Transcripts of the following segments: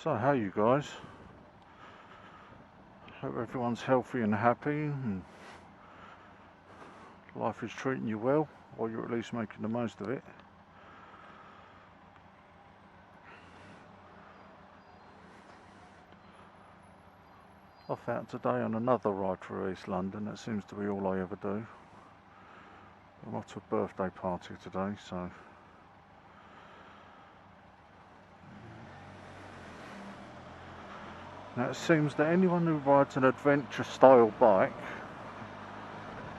So how you guys? Hope everyone's healthy and happy and life is treating you well, or you're at least making the most of it. Off out today on another ride through East London. That seems to be all I ever do. I'm off to a birthday party today, so now it seems that anyone who rides an adventure style bike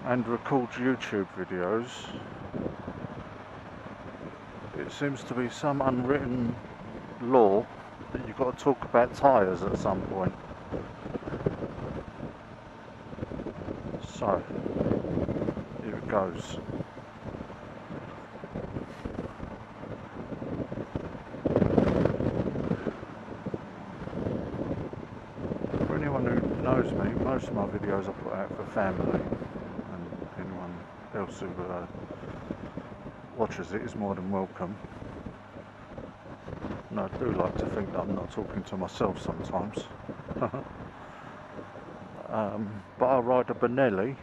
and records YouTube videos, it seems to be some unwritten law that you've got to talk about tyres at some point. So, here it goes. For anyone who knows me, most of my videos I put out for family, and anyone else who watches it is more than welcome. And I do like to think that I'm not talking to myself sometimes. But I ride a Benelli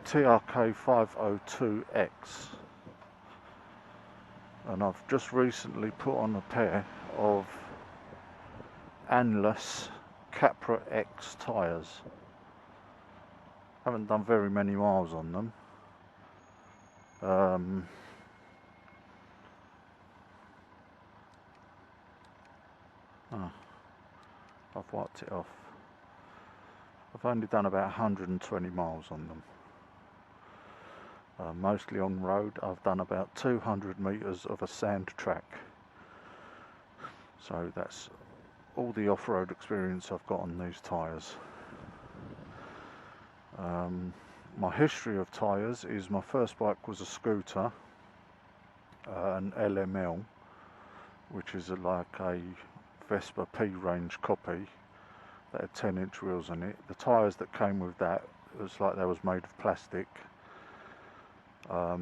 TRK 502X, and I've just recently put on a pair of Anlas Capra X tyres. Haven't done very many miles on them. I've wiped it off. I've only done about 120 miles on them. Mostly on road. I've done about 200 metres of a sand track. So that's all the off-road experience I've got on these tyres. My history of tyres is my first bike was a scooter, an LML, which is like a Vespa P-range copy that had 10-inch wheels on it. The tyres that came with that, it was like they was made of plastic. I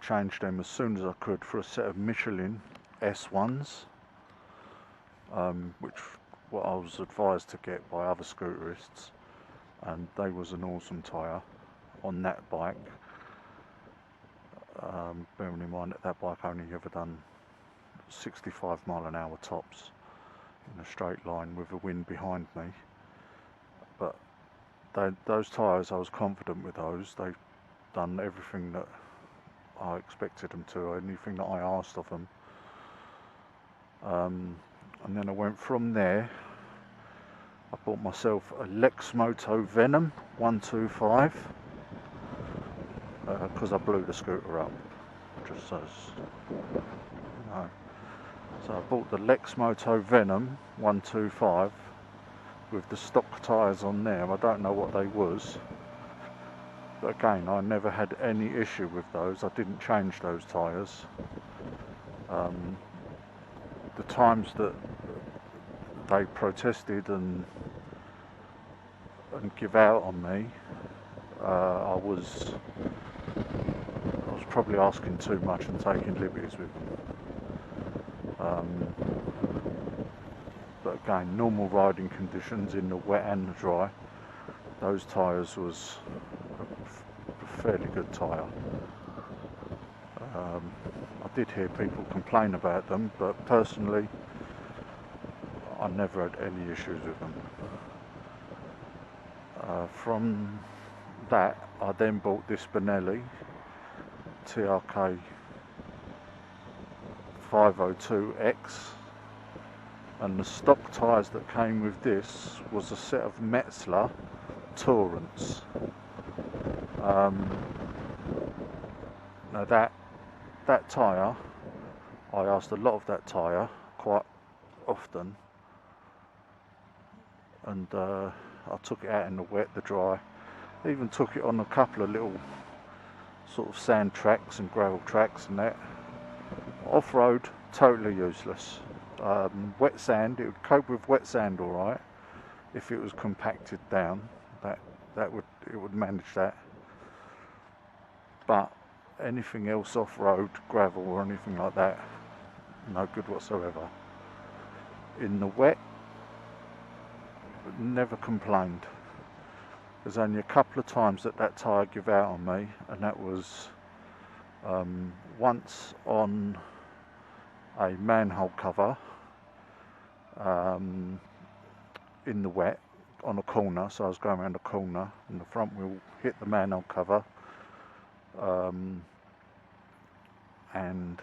changed them as soon as I could for a set of Michelin S1s, which what I was advised to get by other scooterists, and they was an awesome tyre on that bike. Bearing in mind that that bike only ever done 65 mile an hour tops in a straight line with the wind behind me, but those tyres, I was confident with those. They've done everything that I expected them to, anything that I asked of them. And then I went from there. I bought myself a Lexmoto Venom 125 because I blew the scooter up, just as you know. So I bought the Lexmoto Venom 125 with the stock tyres on there. I don't know what they was, but again, I never had any issue with those. I didn't change those tyres. The times that they protested and give out on me, I was probably asking too much and taking liberties with them. But again, normal riding conditions in the wet and the dry, those tyres was a fairly good tyre. I did hear people complain about them, but personally I never had any issues with them. From that I then bought this Benelli TRK 502X, and the stock tyres that came with this was a set of Metzler Torrents. Now that tyre, I asked a lot of that tyre quite often, and I took it out in the wet, the dry, even took it on a couple of little sort of sand tracks and gravel tracks and that. Off-road, totally useless. Wet sand, it would cope with wet sand alright if it was compacted down. It would manage that. But anything else off-road, gravel or anything like that, no good whatsoever. in the wet, never complained. There's only a couple of times that tyre gave out on me, and that was once on a manhole cover in the wet on a corner. So I was going around a corner and the front wheel hit the manhole cover, and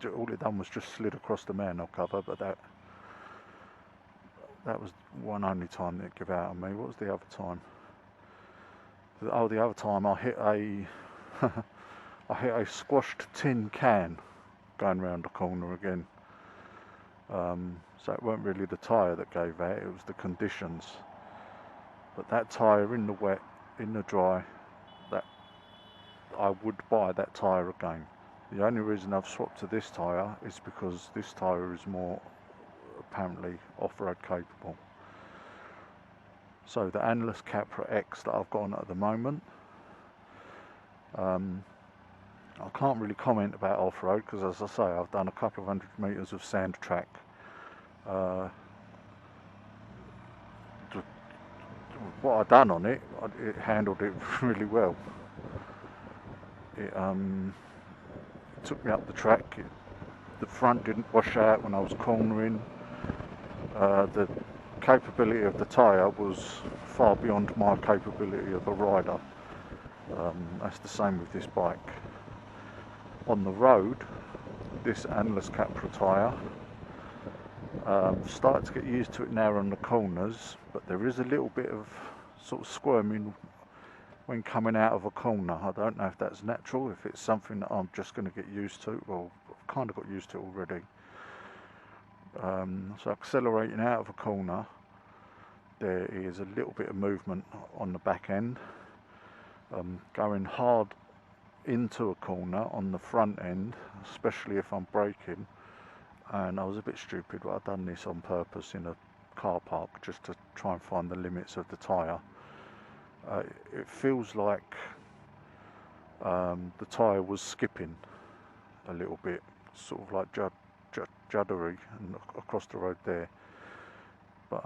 all it done was just slid across the manhole cover. But that was one only time that it gave out on me. What was the other time? Oh, the other time I hit a I hit a squashed tin can going round the corner again. So it weren't really the tyre that gave out, it was the conditions. But that tyre in the wet, in the dry, that I would buy that tyre again. The only reason I've swapped to this tyre is because this tyre is more apparently off-road capable. So the Anlas Capra X that I've got on at the moment, I can't really comment about off-road because, as I say, I've done a couple of 100 metres of sand track. What I've done on it, it handled it really well. It took me up the track. The front didn't wash out when I was cornering. The capability of the tyre was far beyond my capability of a rider. That's the same with this bike. On the road, this Anlas Capra tyre, started to get used to it now on the corners, but there is a little bit of sort of squirming when coming out of a corner. I don't know if that's natural, if it's something that I'm just going to get used to. Well, I've kind of got used to it already. So accelerating out of a corner, there is a little bit of movement on the back end. Going hard into a corner on the front end, especially if I'm braking, and I was a bit stupid, but I've done this on purpose in a car park just to try and find the limits of the tyre. It feels like the tyre was skipping a little bit, sort of like juddery and across the road there, but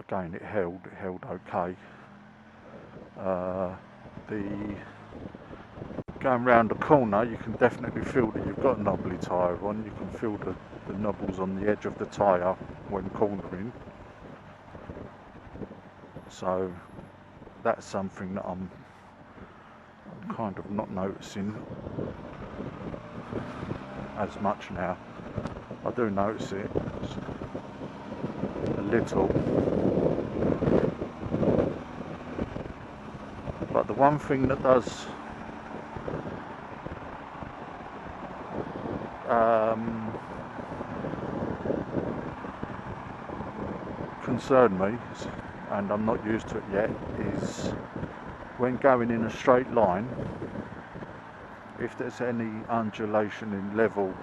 again it held okay. Going round the corner, you can definitely feel that you've got a knobbly tyre on. You can feel the knobbles on the edge of the tyre when cornering. So that's something that I'm kind of not noticing as much now. I do notice it a little. But the one thing that does concern me, and I'm not used to it yet, is when going in a straight line, if there's any undulation in level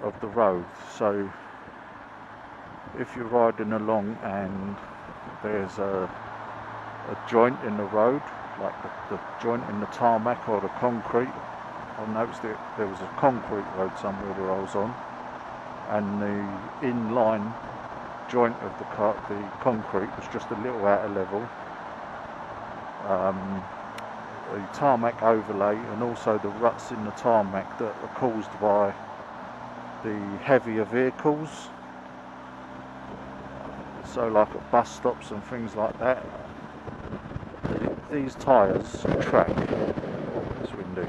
of the road. So if you're riding along and there's a joint in the road, like the joint in the tarmac or the concrete. I noticed that there was a concrete road somewhere where I was on, and the inline joint of the concrete was just a little out of level. The tarmac overlay and also the ruts in the tarmac that are caused by the heavier vehicles, so like at bus stops and things like that. These tyres track, it's windy,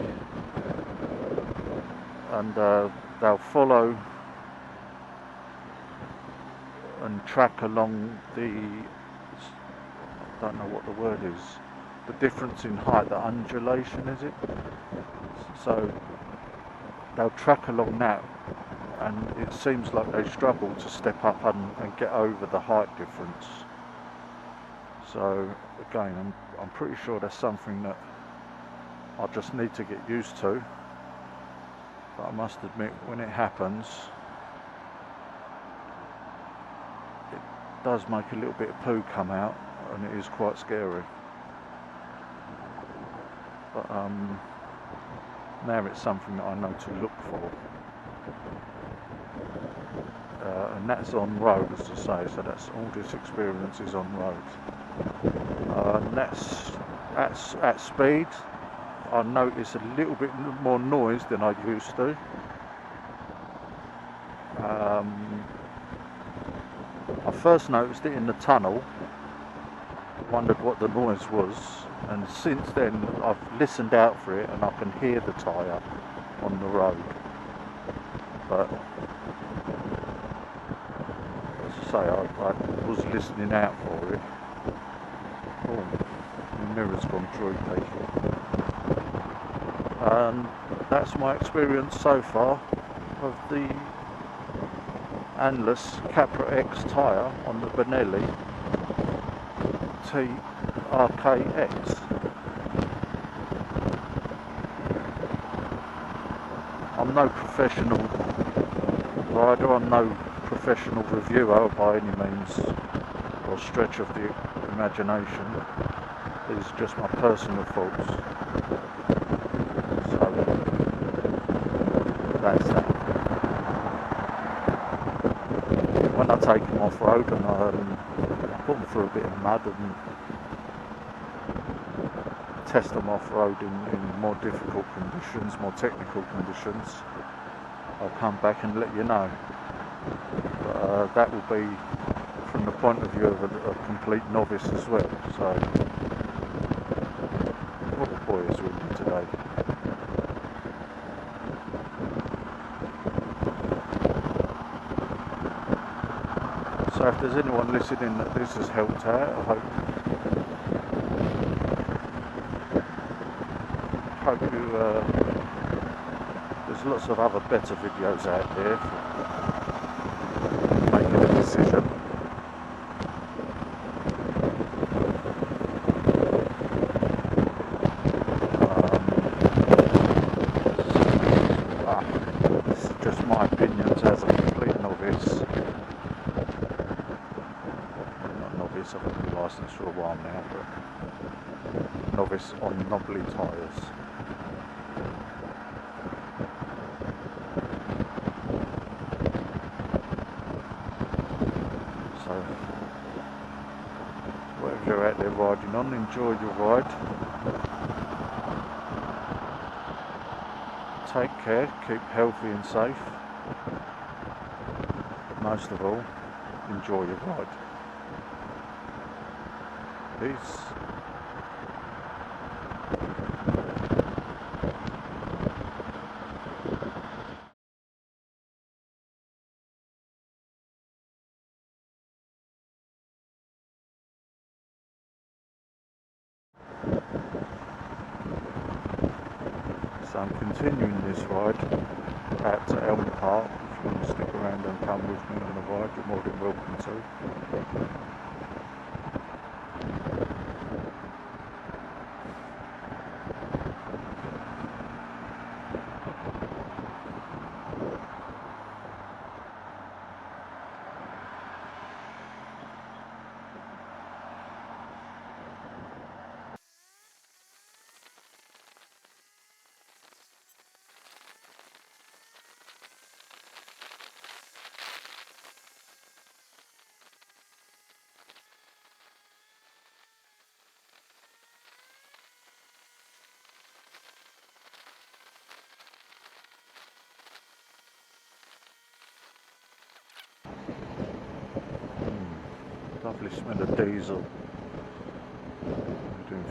and they'll follow and track along the, I don't know what the word is, the difference in height, the undulation, is it? So they'll track along that, and it seems like they struggle to step up and get over the height difference. So again, I'm pretty sure that's something that I just need to get used to, but I must admit, when it happens, it does make a little bit of poo come out, and it is quite scary. But now it's something that I know to look for. and that's on road, as I say, so that's all this experience is on road. And that's at speed. I notice a little bit more noise than I used to. I first noticed it in the tunnel, wondered what the noise was, and since then I've listened out for it and I can hear the tyre on the road. But as I say, I was listening out for it. Oh, my mirror's gone droopy. And that's my experience so far of the Anlas Capra X tyre on the Benelli TRK X. I'm no professional rider, I'm no professional reviewer by any means or stretch of the imagination. These are just my personal thoughts. So that's that. When I take them off road and I put them through a bit of mud and test them off road in more difficult conditions, more technical conditions, I'll come back and let you know. But that will be from the point of view of a complete novice as well. So, oh boy, it's windy today. So if there's anyone listening that this has helped out, I hope you, there's lots of other better videos out there for making a decision. This is just my opinions as a complete novice. I've been licensed for a while now, but novice on knobbly tyres. So, whatever you're out there riding on, enjoy your ride. Take care, keep healthy and safe. Most of all, enjoy your ride. Peace. So I'm continuing this ride out to Elm Park. If you want to stick around and come with me on the ride, you're more than welcome to. Lovely smell of diesel. We're doing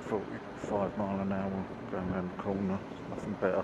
45 mile an hour going around the corner, nothing better.